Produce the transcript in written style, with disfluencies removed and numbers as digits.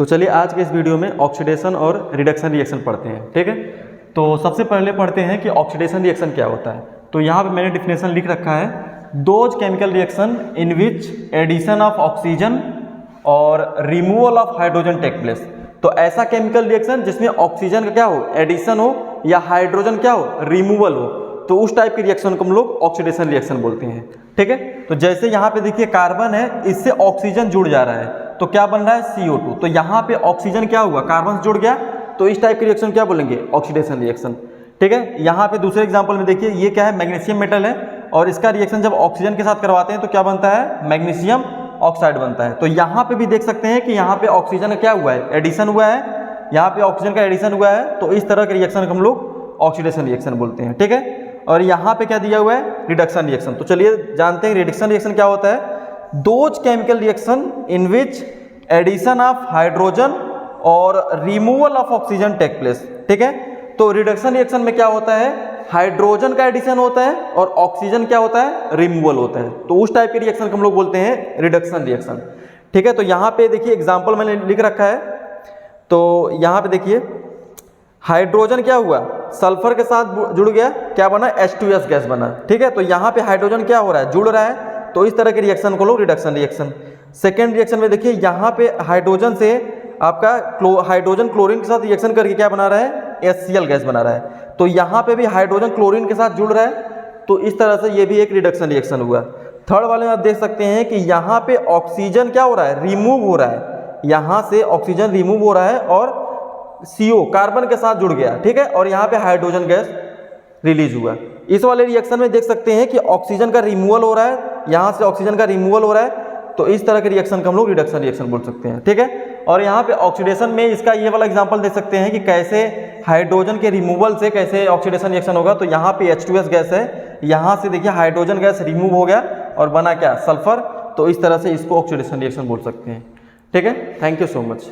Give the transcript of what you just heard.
तो चलिए आज के इस वीडियो में ऑक्सीडेशन और रिडक्शन रिएक्शन पढ़ते हैं, ठीक है। तो सबसे पहले पढ़ते हैं कि ऑक्सीडेशन रिएक्शन क्या होता है। तो यहाँ पे मैंने डिफिनेशन लिख रखा है, those chemical reaction in which addition of oxygen और removal of hydrogen take place. तो ऐसा केमिकल रिएक्शन जिसमें ऑक्सीजन का क्या हो, एडिशन हो, या हाइड्रोजन क्या हो, रिमूवल हो, तो उस टाइप के रिएक्शन को हम लोग ऑक्सीडेशन रिएक्शन बोलते हैं, ठीक है। तो जैसे यहाँ पे देखिए कार्बन है, इससे ऑक्सीजन जुड़ जा रहा है तो क्या बन रहा है, CO2। तो यहाँ पे ऑक्सीजन क्या हुआ, कार्बन से जुड़ गया, तो इस टाइप के रिएक्शन क्या बोलेंगे, ऑक्सीडेशन रिएक्शन, ठीक है। यहाँ पे दूसरे एग्जांपल में देखिए, ये क्या है, मैग्नीशियम मेटल है और इसका रिएक्शन जब ऑक्सीजन के साथ करवाते हैं तो क्या बनता है, मैग्नीशियम ऑक्साइड बनता है। तो यहाँ पे भी देख सकते हैं कि यहाँ पे ऑक्सीजन का क्या हुआ है, एडिशन हुआ है, यहाँ पे ऑक्सीजन का एडिशन हुआ है, तो इस तरह के रिएक्शन को हम लोग ऑक्सीडेशन रिएक्शन बोलते हैं, ठीक है। और यहाँ पे क्या दिया हुआ है, रिडक्शन रिएक्शन। तो चलिए जानते हैं रिडक्शन रिएक्शन क्या होता है। Those chemical reaction in which addition of hydrogen और removal of oxygen take place, ठीक है। तो रिडक्शन रिएक्शन में क्या होता है, हाइड्रोजन का एडिशन होता है और ऑक्सीजन क्या होता है, रिमूवल होता है। तो उस टाइप के रिएक्शन को हम लोग बोलते हैं रिडक्शन रिएक्शन, ठीक है। तो यहाँ पे देखिए एग्जाम्पल मैंने लिख रखा है। तो यहाँ पे देखिए हाइड्रोजन क्या हुआ, सल्फर के साथ जुड़ गया, क्या बना, H2S गैस बना, ठीक है। तो यहाँ पे हाइड्रोजन क्या हो रहा है, जुड़ रहा है, तो इस तरह के रिएक्शन को लोग रिडक्शन रिएक्शन। सेकेंड रिएक्शन में देखिए यहाँ पे हाइड्रोजन से आपका हाइड्रोजन क्लोरीन के साथ रिएक्शन करके क्या बना रहा है, HCl गैस बना रहा है। तो यहाँ पे भी हाइड्रोजन क्लोरीन के साथ जुड़ रहा है, तो इस तरह से ये भी एक रिडक्शन रिएक्शन हुआ। थर्ड वाले में आप देख सकते हैं कि यहाँ पे ऑक्सीजन क्या हो रहा है, रिमूव हो रहा है, यहाँ से ऑक्सीजन रिमूव हो रहा है और CO कार्बन के साथ जुड़ गया, ठीक है, और यहाँ पे हाइड्रोजन गैस रिलीज हुआ। इस वाले रिएक्शन में देख सकते हैं कि ऑक्सीजन का रिमूवल हो रहा है, यहाँ से ऑक्सीजन का रिमूवल हो रहा है, तो इस तरह के रिएक्शन को हम लोग रिडक्शन रिएक्शन बोल सकते हैं, ठीक है। और यहाँ पे ऑक्सीडेशन में इसका ये वाला एग्जांपल देख सकते हैं कि कैसे हाइड्रोजन के रिमूवल से कैसे ऑक्सीडेशन रिएक्शन होगा। तो यहाँ पे H2S गैस है, यहाँ से देखिए हाइड्रोजन गैस रिमूव हो गया और बना क्या, सल्फर। तो इस तरह से इसको ऑक्सीडेशन रिएक्शन बोल सकते हैं, ठीक है। Thank you so much.